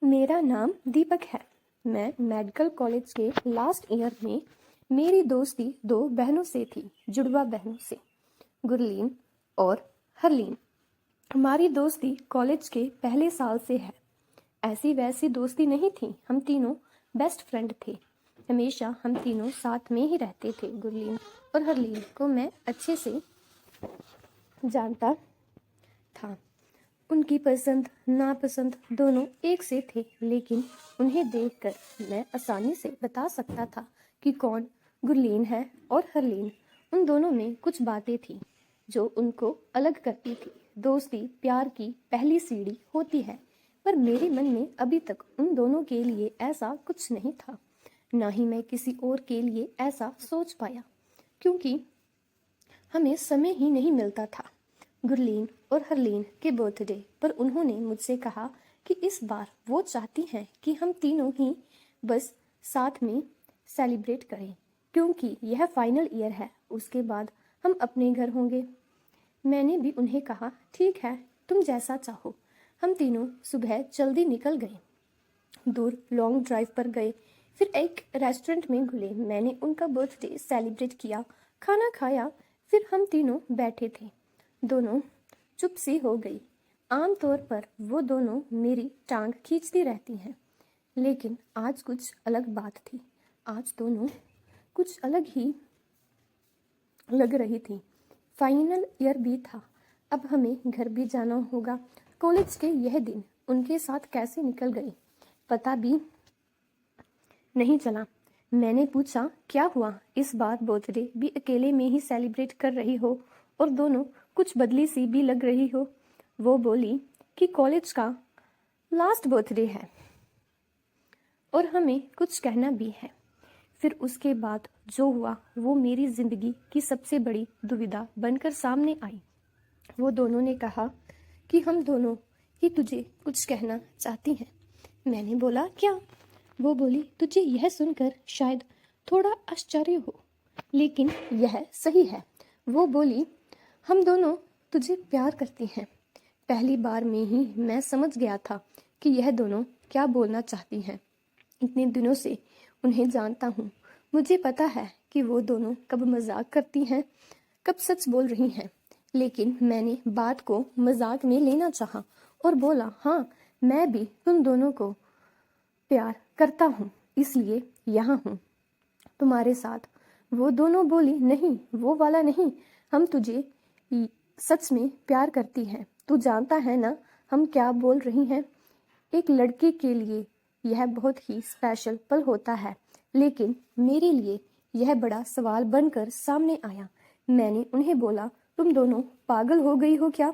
मेरा नाम दीपक है। मैं मेडिकल कॉलेज के लास्ट ईयर में मेरी दोस्ती दो बहनों से थी, जुड़वा बहनों से, गुरलीन और हरलीन। हमारी दोस्ती कॉलेज के पहले साल से है। ऐसी वैसी दोस्ती नहीं थी, हम तीनों बेस्ट फ्रेंड थे। हमेशा हम तीनों साथ में ही रहते थे। गुरलीन और हरलीन को मैं अच्छे से जानता था। उनकी पसंद नापसंद दोनों एक से थे, लेकिन उन्हें देखकर मैं आसानी से बता सकता था कि कौन गुरलीन है और हरलीन। उन दोनों में कुछ बातें थी जो उनको अलग करती थी। दोस्ती प्यार की पहली सीढ़ी होती है, पर मेरे मन में अभी तक उन दोनों के लिए ऐसा कुछ नहीं था। ना ही मैं किसी और के लिए ऐसा सोच पाया, क्योंकि हमें समय ही नहीं मिलता था। गुरलीन और हरलीन के बर्थडे पर उन्होंने मुझसे कहा कि इस बार वो चाहती हैं कि हम तीनों ही बस साथ में सेलिब्रेट करें, क्योंकि यह फाइनल ईयर है। उसके बाद हम अपने घर होंगे। मैंने भी उन्हें कहा, ठीक है, तुम जैसा चाहो। हम तीनों सुबह जल्दी निकल गए, दूर लॉन्ग ड्राइव पर गए, फिर एक रेस्टोरेंट में घुले। मैंने उनका बर्थडे सेलिब्रेट किया, खाना खाया, फिर हम तीनों बैठे थे। दोनों चुप सी हो गई। आमतौर पर वो दोनों मेरी टांग खींचती रहती हैं, लेकिन आज कुछ अलग बात थी। आज दोनों कुछ अलग ही लग रही थी। फाइनल ईयर भी था, अब हमें घर भी जाना होगा। कॉलेज के यह दिन उनके साथ कैसे निकल गए पता भी नहीं चला। मैंने पूछा, क्या हुआ, इस बार बर्थडे भी अकेले में ही सेलिब्रेट कर रही हो और दोनों कुछ बदली सी भी लग रही हो। वो बोली कि कॉलेज का लास्ट बर्थडे है और हमें कुछ कहना भी है। फिर उसके बाद जो हुआ वो मेरी जिंदगी की सबसे बड़ी दुविधा बनकर सामने आई। वो दोनों ने कहा कि हम दोनों ही तुझे कुछ कहना चाहती हैं। मैंने बोला, क्या? वो बोली, तुझे यह सुनकर शायद थोड़ा आश्चर्य हो, लेकिन यह सही है। वो बोली, हम दोनों तुझे प्यार करती हैं। पहली बार में ही मैं समझ गया था कि यह दोनों क्या बोलना चाहती हैं। इतने दिनों से उन्हें जानता हूँ, मुझे पता है कि वो दोनों कब मजाक करती हैं, कब सच बोल रही हैं। लेकिन मैंने बात को मजाक में लेना चाहा और बोला, हाँ, मैं भी तुम दोनों को प्यार करता हूँ, इसलिए यहाँ हूँ तुम्हारे साथ। वो दोनों बोली, नहीं, वो वाला नहीं, हम तुझे सच में प्यार करती हैं। तू जानता है ना हम क्या बोल रही हैं। एक लड़के के लिए यह बहुत ही स्पेशल पल होता है, लेकिन मेरे लिए यह बड़ा सवाल बनकर सामने आया। मैंने उन्हें बोला, तुम दोनों पागल हो गई हो क्या?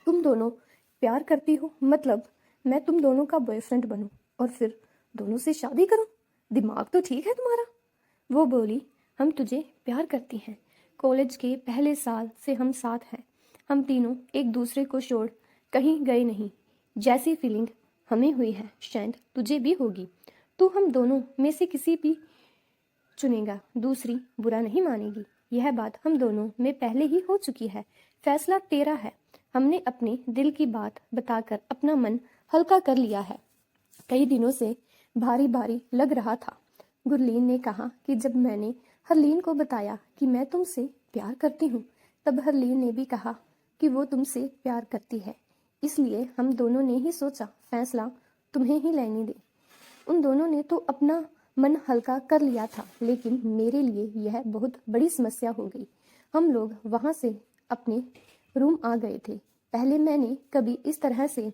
तुम दोनों प्यार करती हो, मतलब मैं तुम दोनों का बॉयफ्रेंड बनूं और फिर दोनों से शादी करूं? दिमाग तो ठीक है तुम्हारा? वो बोली, हम तुझे प्यार करती हैं। कॉलेज के पहले साल से हम साथ हैं। हम तीनों एक दूसरे को छोड़ कहीं गए नहीं। जैसी फीलिंग हमें हुई है शायद तुझे भी होगी। तू हम दोनों में से किसी भी चुनेगा, दूसरी बुरा नहीं मानेगी। यह बात हम दोनों में पहले ही हो चुकी है। फैसला तेरा है। हमने अपने दिल की बात बताकर अपना मन हल्का कर लिया है। कई दिनों से भारी भारी लग रहा था। गुरलीन ने कहा कि जब मैंने हरलीन को बताया कि मैं तुमसे प्यार करती हूँ, तब हरलीन ने भी कहा कि वो तुमसे प्यार करती है। इसलिए हम दोनों ने ही सोचा फैसला तुम्हें ही लेने दे। उन दोनों ने तो अपना मन हल्का कर लिया था, लेकिन मेरे लिए यह बहुत बड़ी समस्या हो गई। हम लोग वहाँ से अपने रूम आ गए थे। पहले मैंने कभी इस तरह से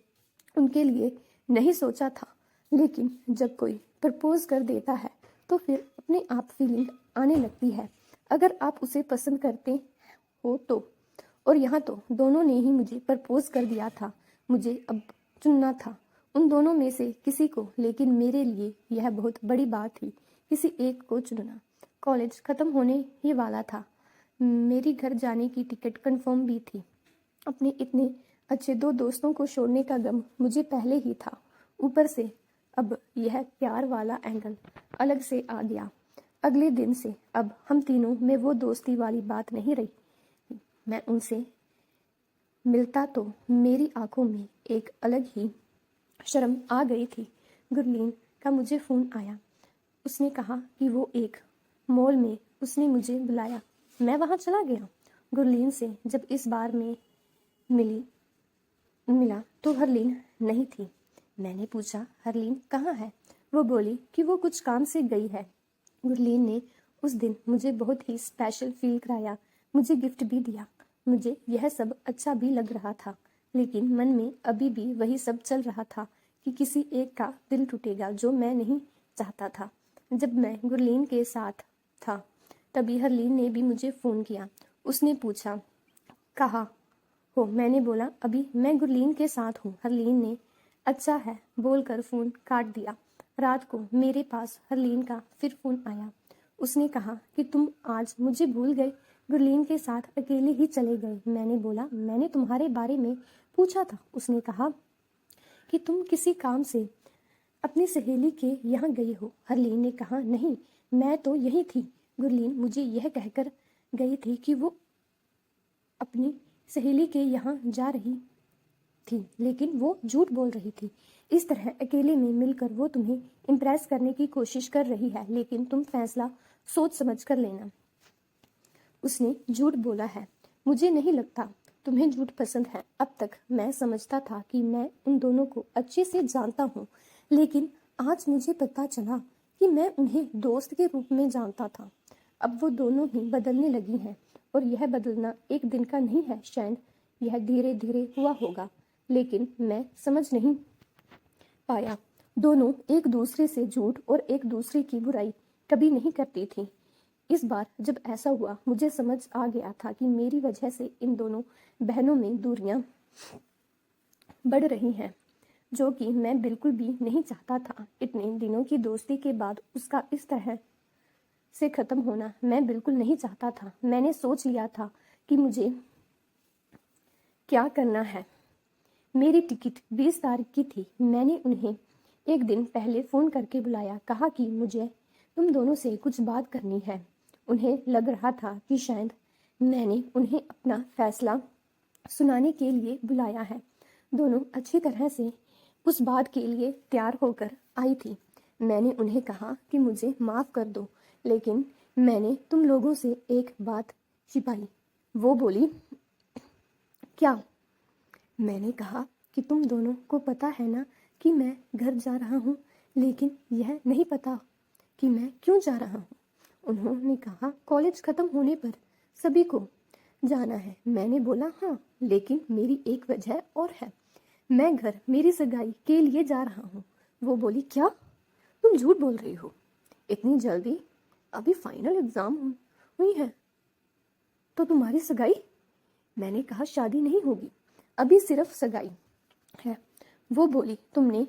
उनके लिए नहीं सोचा था, लेकिन जब कोई प्रपोज कर देता है तो फिर अपने आप फीलिंग आने लगती है, अगर आप उसे पसंद करते हो तो। और यहाँ तो दोनों ने ही मुझे प्रपोज कर दिया था। मुझे अब चुनना था उन दोनों में से किसी को, लेकिन मेरे लिए यह बहुत बड़ी बात थी किसी एक को चुनना। कॉलेज ख़त्म होने ही वाला था। मेरी घर जाने की टिकट कंफर्म भी थी। अपने इतने अच्छे दो दोस्तों को छोड़ने का गम मुझे पहले ही था। ऊपर से अब यह प्यार वाला एंगल अलग से आ गया। अगले दिन से अब हम तीनों में वो दोस्ती वाली बात नहीं रही। मैं उनसे मिलता तो मेरी आंखों में एक अलग ही शर्म आ गई थी। गुरलीन का मुझे फ़ोन आया। उसने कहा कि वो एक मॉल में उसने मुझे बुलाया। मैं वहाँ चला गया। गुरलीन से जब इस बार में मिला तो हरलीन नहीं थी। मैंने पूछा, हरलीन कहाँ है? वो बोली कि वो कुछ काम से गई है। गुरलीन ने उस दिन मुझे बहुत ही स्पेशल फील कराया, मुझे गिफ्ट भी दिया। मुझे यह सब अच्छा भी लग रहा था, लेकिन मन में अभी भी वही सब चल रहा था कि किसी एक का दिल टूटेगा जो मैं नहीं चाहता था। जब मैं गुरलीन के साथ था तभी हरलीन ने भी मुझे फ़ोन किया। उसने पूछा, कहाँ हो? मैंने बोला, अभी मैं गुरलीन के साथ हूँ। हरलीन ने अच्छा है बोलकर फ़ोन काट दिया। रात को मेरे पास हरलीन का फिर फ़ोन आया। उसने कहा कि तुम आज मुझे भूल गए, गुरलीन के साथ अकेले ही चले गए। मैंने बोला, मैंने तुम्हारे बारे में पूछा था। उसने कहा कि तुम किसी काम से अपनी सहेली के यहाँ गई हो। हरलीन ने कहा, नहीं, मैं तो यही थी। गुरलीन मुझे यह कहकर गई थी कि वो अपनी सहेली के यहाँ जा रही थी, लेकिन वो झूठ बोल रही थी। इस तरह अकेले में मिलकर वो तुम्हें इम्प्रेस करने की कोशिश कर रही है, लेकिन तुम फैसला सोच समझ कर लेना। उसने झूठ बोला है। मुझे नहीं लगता तुम्हें झूठ पसंद है। अब तक मैं समझता था कि मैं उन दोनों को अच्छे से जानता हूँ, लेकिन आज मुझे पता चला कि मैं उन्हें दोस्त के रूप में जानता था। अब वो दोनों ही बदलने लगी हैं, और यह बदलना एक दिन का नहीं है। शायद यह धीरे धीरे हुआ होगा, लेकिन मैं समझ नहीं पाया। दोनों एक दूसरे से झूठ और एक दूसरे की बुराई कभी नहीं करती थी। इस बार जब ऐसा हुआ, मुझे समझ आ गया था कि मेरी वजह से इन दोनों बहनों में दूरियां बढ़ रही हैं, जो कि मैं बिल्कुल भी नहीं चाहता था। इतने दिनों की दोस्ती के बाद उसका इस तरह से ख़त्म होना मैं बिल्कुल नहीं चाहता था। मैंने सोच लिया था कि मुझे क्या करना है। मेरी टिकट 20 तारीख की थी। मैंने उन्हें एक दिन पहले फ़ोन करके बुलाया, कहा कि मुझे तुम दोनों से कुछ बात करनी है। उन्हें लग रहा था कि शायद मैंने उन्हें अपना फैसला सुनाने के लिए बुलाया है। दोनों अच्छी तरह से उस बात के लिए तैयार होकर आई थी। मैंने उन्हें कहा कि मुझे माफ़ कर दो, लेकिन मैंने तुम लोगों से एक बात छिपाई। वो बोली, क्या? मैंने कहा कि तुम दोनों को पता है ना कि मैं घर जा रहा हूँ, लेकिन यह नहीं पता कि मैं क्यों जा रहा हूँ। उन्होंने कहा, कॉलेज ख़त्म होने पर सभी को जाना है। मैंने बोला, हाँ, लेकिन मेरी एक वजह और है। मैं घर मेरी सगाई के लिए जा रहा हूँ। वो बोली, क्या? तुम झूठ बोल रही हो? इतनी जल्दी? अभी फाइनल एग्ज़ाम हुई है तो तुम्हारी सगाई? मैंने कहा, शादी नहीं होगी, अभी सिर्फ सगाई है। वो बोली, तुमने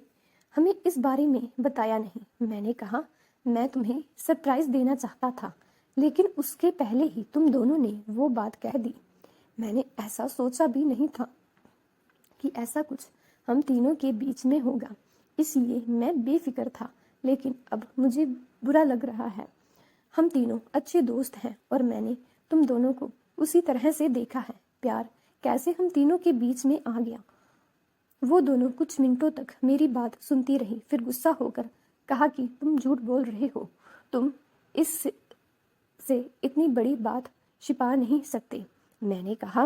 हमें इस बारे में बताया नहीं। मैंने कहा, मैं तुम्हें सरप्राइज़ देना चाहता था, लेकिन उसके पहले ही तुम दोनों ने वो बात कह दी। मैंने ऐसा सोचा भी नहीं था कि ऐसा कुछ हम तीनों के बीच में होगा, इसलिए मैं बेफिक्र था। लेकिन अब मुझे बुरा लग रहा है। हम तीनों अच्छे दोस्त हैं, और मैंने तुम दोनों को उसी तरह से देखा है। प्यार कैसे हम तीनों के बीच में आ गया। वो दोनों कुछ मिनटों तक मेरी बात सुनती रही, फिर गुस्सा होकर कहा कि तुम झूठ बोल रहे हो, तुम इस से इतनी बड़ी बात छिपा नहीं सकते। मैंने कहा,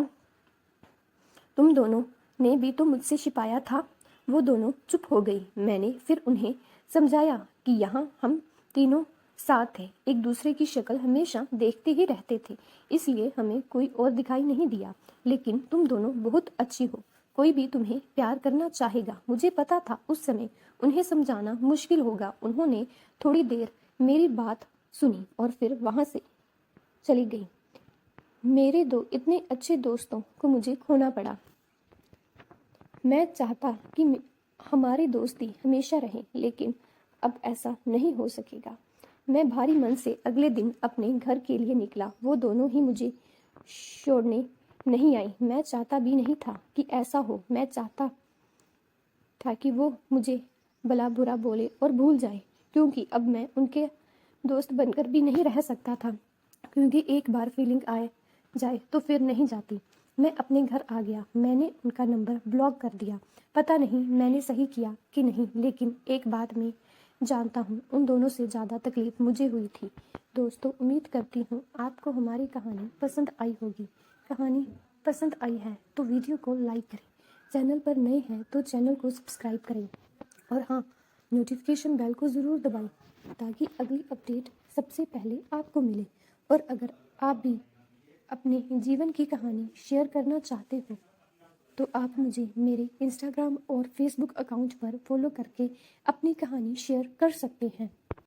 तुम दोनों ने भी तो मुझसे छिपाया था। वो दोनों चुप हो गई। मैंने फिर उन्हें समझाया कि यहाँ हम तीनों साथ थे, एक दूसरे की शक्ल हमेशा देखते ही रहते थे, इसलिए हमें कोई और दिखाई नहीं दिया। लेकिन तुम दोनों बहुत अच्छी हो, कोई भी तुम्हें प्यार करना चाहेगा। मुझे पता था उस समय उन्हें समझाना मुश्किल होगा। उन्होंने थोड़ी देर मेरी बात सुनी और फिर वहाँ से चली गई। मेरे दो इतने अच्छे दोस्तों को मुझे खोना पड़ा। मैं चाहता कि हमारी दोस्ती हमेशा रहे, लेकिन अब ऐसा नहीं हो सकेगा। मैं भारी मन से अगले दिन अपने घर के लिए निकला। वो दोनों ही मुझे छोड़ने नहीं आई। मैं चाहता भी नहीं था कि ऐसा हो। मैं चाहता था कि वो मुझे भला बुरा बोले और भूल जाए, क्योंकि अब मैं उनके दोस्त बनकर भी नहीं रह सकता था, क्योंकि एक बार फीलिंग आए जाए तो फिर नहीं जाती। मैं अपने घर आ गया। मैंने उनका नंबर ब्लॉक कर दिया। पता नहीं मैंने सही किया कि नहीं, लेकिन एक बात मैं जानता हूँ, उन दोनों से ज़्यादा तकलीफ मुझे हुई थी। दोस्तों, उम्मीद करती हूँ आपको हमारी कहानी पसंद आई होगी। कहानी पसंद आई है तो वीडियो को लाइक करें, चैनल पर नए हैं तो चैनल को सब्सक्राइब करें, और हाँ, नोटिफिकेशन बेल को ज़रूर दबाएं ताकि अगली अपडेट सबसे पहले आपको मिले। और अगर आप भी अपने जीवन की कहानी शेयर करना चाहते हो तो आप मुझे मेरे इंस्टाग्राम और फेसबुक अकाउंट पर फॉलो करके अपनी कहानी शेयर कर सकते हैं।